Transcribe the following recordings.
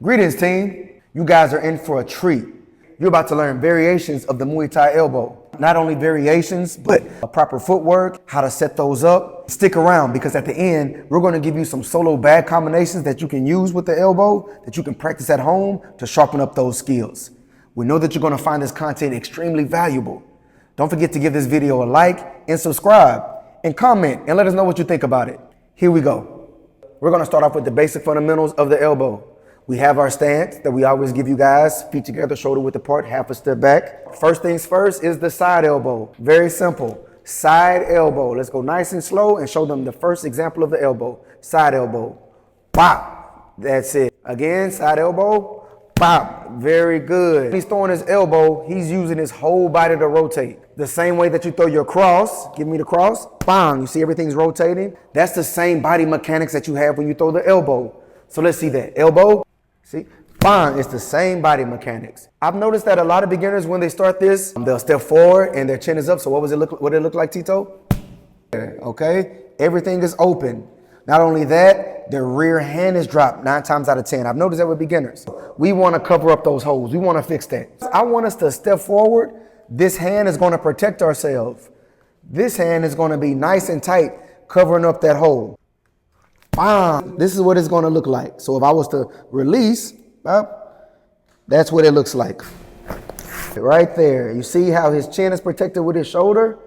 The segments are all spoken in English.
Greetings, team. You guys are in for a treat. You're about to learn variations of the Muay Thai elbow. Not only variations, but a proper footwork, how to set those up. Stick around because at the end, we're going to give you some solo bag combinations that you can use with the elbow, that you can practice at home to sharpen up those skills. We know that you're going to find this content extremely valuable. Don't forget to give this video a like and subscribe and comment and let us know what you think about it. Here we go. We're going to start off with the basic fundamentals of the elbow. We have our stance that we always give you guys, feet together, shoulder width apart, half a step back. First things first is the side elbow. Very simple. Side elbow. Let's go nice and slow and show them the first example of the elbow. Side elbow. Pop. That's it. Again, side elbow. Pop. Very good. When he's throwing his elbow, he's using his whole body to rotate. The same way that you throw your cross. Give me the cross. Bang. You see everything's rotating? That's the same body mechanics that you have when you throw the elbow. So let's see that. Elbow. See, fine, it's the same body mechanics. I've noticed that a lot of beginners, when they start this, they'll step forward and their chin is up. So what did it look like, Tito? Okay, everything is open. Not only that, their rear hand is dropped 9 times out of 10. I've noticed that with beginners. We want to cover up those holes. We want to fix that. I want us to step forward. This hand is going to protect ourselves. This hand is going to be nice and tight, covering up that hole. This is what it's going to look like. So if I was to release, that's what it looks like. Right there. You see how his chin is protected with his shoulder?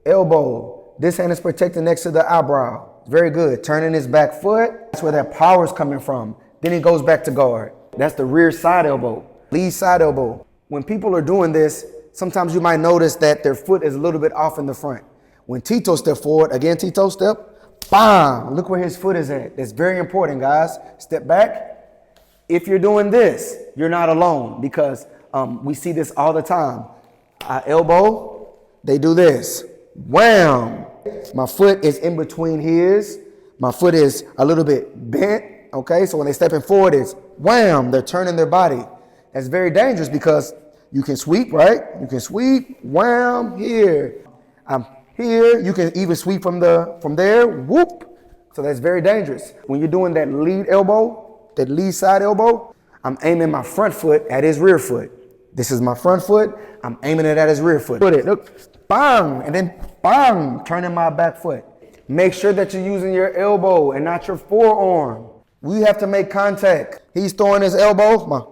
Elbow. This hand is protected next to the eyebrow. Very good. Turning his back foot. That's where that power is coming from. Then he goes back to guard. That's the rear side elbow. Lead side elbow. When people are doing this, sometimes you might notice that their foot is a little bit off in the front. When Tito steps forward, again, Tito step. Bam! Look where his foot is at. That's very important, guys. Step back. If you're doing this, you're not alone because we see this all the time. Elbow, they do this. Wham! My foot is in between his. My foot is a little bit bent, okay? So when they're stepping forward, it's wham! They're turning their body. That's very dangerous because you can sweep, right? You can sweep, wham, here. Here, you can even sweep from there, whoop. So that's very dangerous. When you're doing that lead elbow, that lead side elbow, I'm aiming my front foot at his rear foot. This is my front foot, I'm aiming it at his rear foot. Put it, look, bang, and then bang, turning my back foot. Make sure that you're using your elbow and not your forearm. We have to make contact. He's throwing his elbow,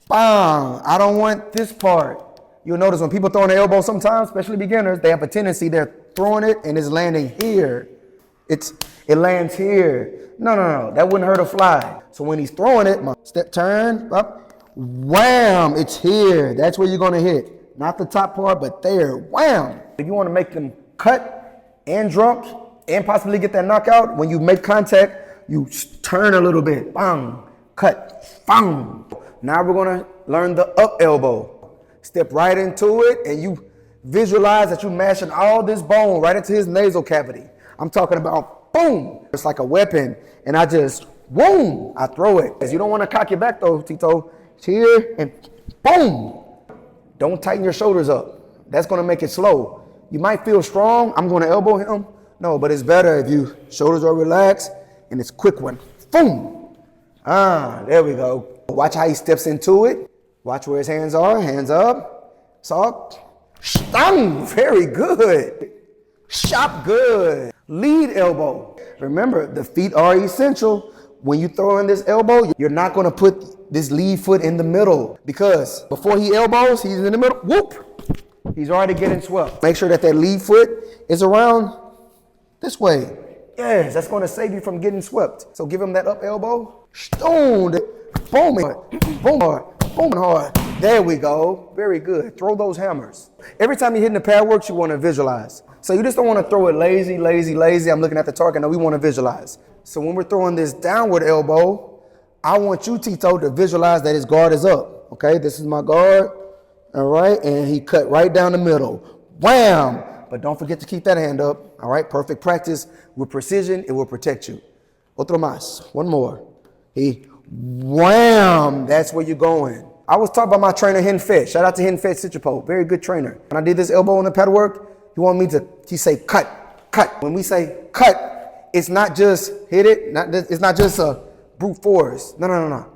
bang, I don't want this part. You'll notice when people throw an elbow sometimes, especially beginners, they have a tendency, they're throwing it and it's landing here. It lands here. No, that wouldn't hurt a fly. So when he's throwing it, my step turn, up, wham, it's here. That's where you're gonna hit. Not the top part, but there, wham. If you wanna make them cut and drop and possibly get that knockout, when you make contact, you turn a little bit, bang, cut, bang. Now we're gonna learn the up elbow. Step right into it and you visualize that you're mashing all this bone right into his nasal cavity. I'm talking about boom. It's like a weapon and I just, boom, I throw it. You don't want to cock your back though, Tito. It's here and boom. Don't tighten your shoulders up. That's going to make it slow. You might feel strong. I'm going to elbow him. No, but it's better if your shoulders are relaxed and it's quick one. Boom. There we go. Watch how he steps into it. Watch where his hands are. Hands up. Soft. Stang. Very good. Chop good. Lead elbow. Remember, the feet are essential. When you throw in this elbow, you're not going to put this lead foot in the middle because before he elbows, he's in the middle. Whoop. He's already getting swept. Make sure that lead foot is around this way. Yes, that's going to save you from getting swept. So give him that up elbow. Stone. Boom. Boom hard. Boom hard. There we go. Very good. Throw those hammers. Every time you're hitting the pad works, you want to visualize. So you just don't want to throw it lazy. I'm looking at the target. No, we want to visualize. So when we're throwing this downward elbow, I want you, Tito, to visualize that his guard is up. Okay, this is my guard. All right, and he cut right down the middle. Wham! But don't forget to keep that hand up. All right, perfect practice with precision. It will protect you. Otro más. One more. Wham! That's where you're going. I was taught by my trainer, Hen Fett. Shout out to Hen Fett Sichapo. Very good trainer. When I did this elbow on the pad work, he wanted me to say cut, cut. When we say cut, it's not just hit it. It's not just a brute force. No.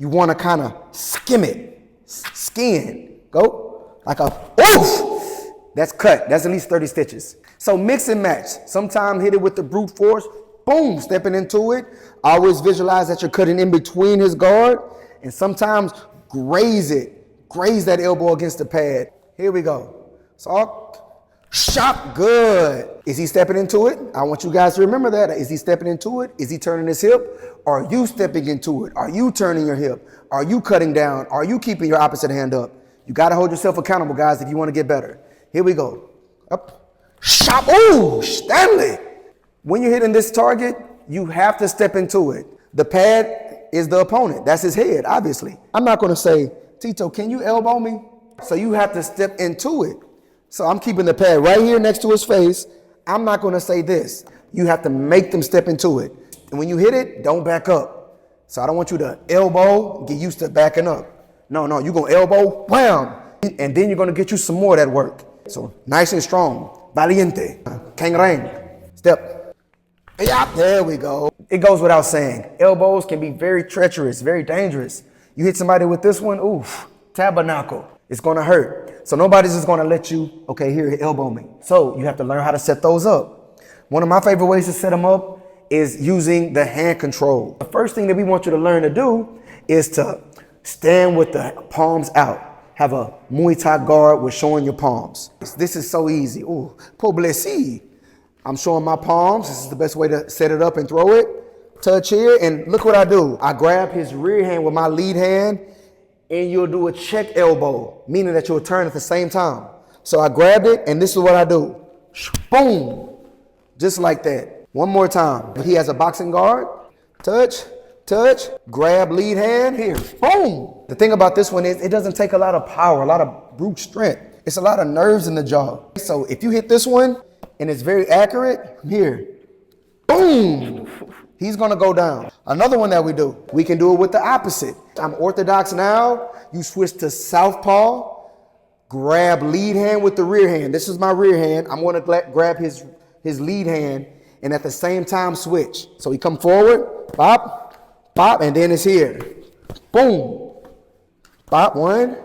You want to kind of skim it, skin, go, like a, oof, that's cut, that's at least 30 stitches. So mix and match, sometimes hit it with the brute force, boom, stepping into it. Always visualize that you're cutting in between his guard, and sometimes graze it, graze that elbow against the pad. Here we go. So, shot, good. Is he stepping into it? I want you guys to remember that. Is he stepping into it? Is he turning his hip? Are you stepping into it? Are you turning your hip? Are you cutting down? Are you keeping your opposite hand up? You got to hold yourself accountable, guys, if you want to get better. Here we go. Up, shot, ooh, Stanley. When you're hitting this target, you have to step into it. The pad is the opponent. That's his head, obviously. I'm not going to say, Tito, can you elbow me? So you have to step into it. So I'm keeping the pad right here next to his face. I'm not going to say this. You have to make them step into it. And when you hit it, don't back up. So I don't want you to elbow, get used to backing up. No, you're going to elbow, wham. And then you're going to get you some more of that work. So nice and strong. Valiente. Kangrang. Step. There we go. It goes without saying. Elbows can be very treacherous, very dangerous. You hit somebody with this one, oof, tabernacle. It's going to hurt. So nobody's just going to let you, okay, here, elbow me. So you have to learn how to set those up. One of my favorite ways to set them up is using the hand control. The first thing that we want you to learn to do is to stand with the palms out. Have a Muay Thai guard with showing your palms. This is so easy. Ooh, poblaci. I'm showing my palms. This is the best way to set it up and throw it. Touch here, and look what I do. I grab his rear hand with my lead hand, and you'll do a check elbow, meaning that you'll turn at the same time. So I grabbed it, and this is what I do. Boom. Just like that. One more time. He has a boxing guard. Touch, touch, grab lead hand, here. Boom. The thing about this one is it doesn't take a lot of power, a lot of brute strength. It's a lot of nerves in the jaw. So if you hit this one, and it's very accurate, here. Boom. He's going to go down. Another one that we do, we can do it with the opposite. I'm orthodox now. You switch to southpaw, grab lead hand with the rear hand. This is my rear hand. I'm going to grab his lead hand and at the same time switch. So he come forward, pop, pop, and then it's here. Boom. Pop, 1,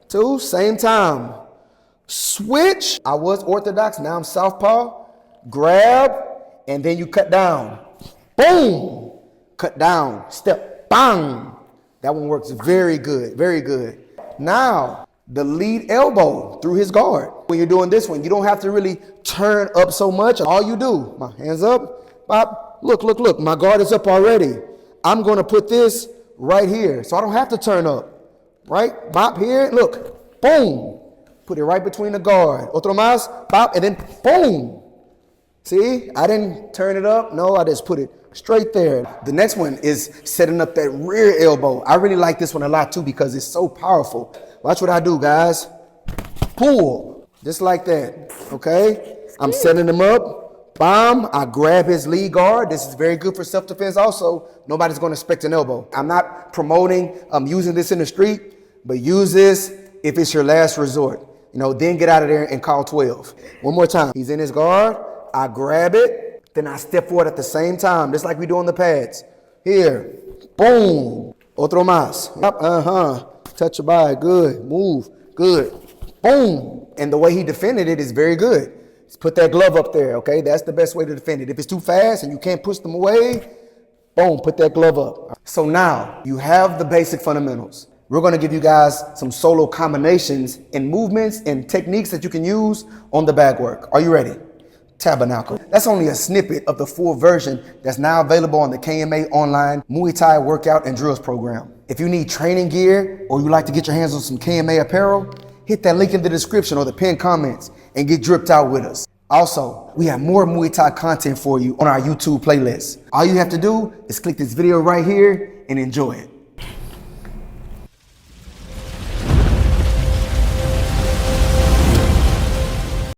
2, same time. Switch. I was orthodox, now I'm southpaw. Grab, and then you cut down. Boom! Cut down, step, bang! That one works very good, very good. Now, the lead elbow through his guard. When you're doing this one, you don't have to really turn up so much. All you do, my hands up, pop, look, look, look, my guard is up already. I'm gonna put this right here, so I don't have to turn up, right? Pop here, look, boom! Put it right between the guard. Otro más, pop, and then boom! See, I didn't turn it up. No, I just put it straight there. The next one is setting up that rear elbow. I really like this one a lot too because it's so powerful. Watch what I do, guys. Pull, just like that, okay? I'm setting him up. Bam, I grab his lead guard. This is very good for self-defense also. Nobody's gonna expect an elbow. I'm not promoting using this in the street, but use this if it's your last resort. You know, then get out of there and call 12. One more time. He's in his guard. I grab it, then I step forward at the same time, just like we do on the pads. Here, boom, otro más. Touch your body, good, move, good, boom. And the way he defended it is very good. Just put that glove up there, okay? That's the best way to defend it. If it's too fast and you can't push them away, boom, put that glove up. So now you have the basic fundamentals. We're gonna give you guys some solo combinations and movements and techniques that you can use on the bag work. Are you ready? Tabernacle. That's only a snippet of the full version that's now available on the KMA online Muay Thai workout and drills program. If you need training gear or you like to get your hands on some KMA apparel, hit that link in the description or the pinned comments and get dripped out with us. Also, we have more Muay Thai content for you on our YouTube playlist. All you have to do is click this video right here and enjoy it.